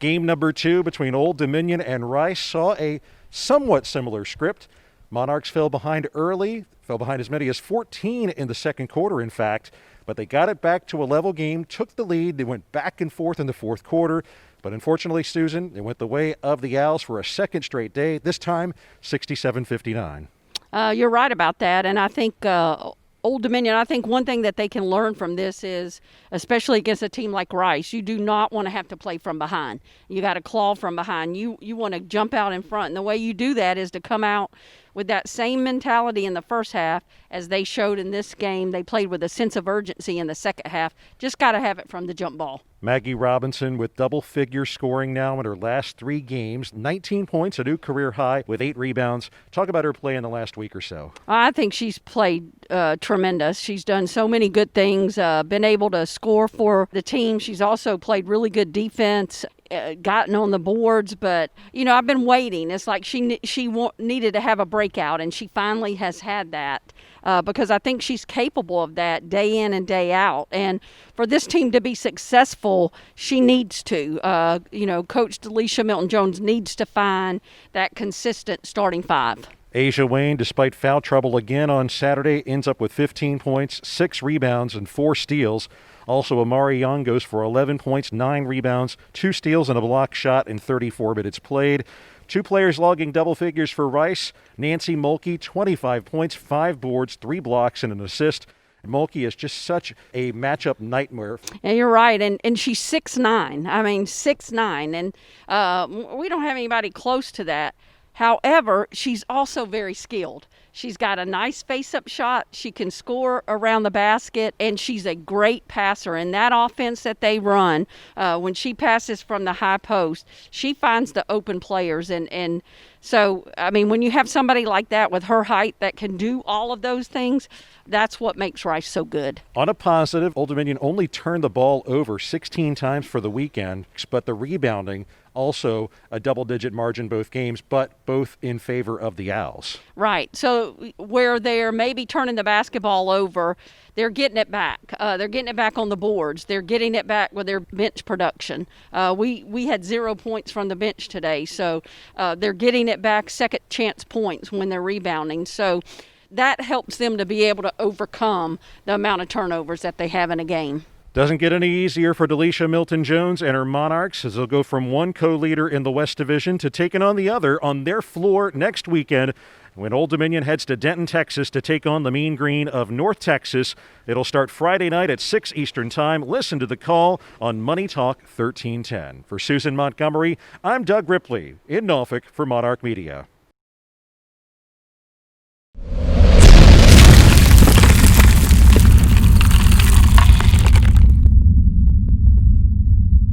Game number 2 between Old Dominion and Rice saw a somewhat similar script. Monarchs fell behind early, fell behind as many as 14 in the second quarter, in fact, but they got it back to a level game, took the lead. They went back and forth in the fourth quarter. But unfortunately, Susan, it went the way of the Owls for a second straight day, this time 67-59. You're right about that, and I think Old Dominion, I think one thing that they can learn from this is, especially against a team like Rice, you do not want to have to play from behind. You got to claw from behind. You want to jump out in front, and the way you do that is to come out with that same mentality in the first half as they showed in this game. They played with a sense of urgency in the second half. Just got to have it from the jump ball. Maggie Robinson with double-figure sooring now in her last 3 games. 19 points, a new career high with 8 rebounds. Talk about her play in the last week or so. I think she's played tremendous. She's done so many good things, been able to score for the team. She's also played really good defense. Gotten on the boards, but I've been waiting. It's like she needed to have a breakout, and she finally has had that because I think she's capable of that day in and day out. And for this team to be successful, she needs to. Coach Delisha Milton-Jones needs to find that consistent starting 5. Asia Wayne, despite foul trouble again on Saturday, ends up with 15 points, 6 rebounds, and 4 steals. Also, Amari Young goes for 11 points, 9 rebounds, 2 steals, and a block shot in 34 minutes played. 2 players logging double figures for Rice. Nancy Mulkey, 25 points, 5 boards, 3 blocks, and an assist. Mulkey is just such a matchup nightmare. Yeah, you're right, and she's 6'9". I mean, 6'9", and we don't have anybody close to that. However, she's also very skilled. She's got a nice face-up shot. She can score around the basket, and she's a great passer. And that offense that they run, when she passes from the high post, she finds the open players. And so, I mean, when you have somebody like that with her height that can do all of those things, that's what makes Rice so good. On a positive, Old Dominion only turned the ball over 16 times for the weekend, but the rebounding also a double-digit margin both games, but both in favor of the Owls. Right. So where they're maybe turning the basketball over, they're getting it back. They're getting it back on the boards. They're getting it back with their bench production. We had 0 points from the bench today, so they're getting it back, second chance points when they're rebounding. So that helps them to be able to overcome the amount of turnovers that they have in a game. Doesn't get any easier for Delisha Milton-Jones and her Monarchs as they'll go from one co-leader in the West Division to taking on the other on their floor next weekend when Old Dominion heads to Denton, Texas to take on the Mean Green of North Texas. It'll start Friday night at 6 Eastern Time. Listen to the call on Money Talk 1310. For Susan Montgomery, I'm Doug Ripley in Norfolk for Monarch Media.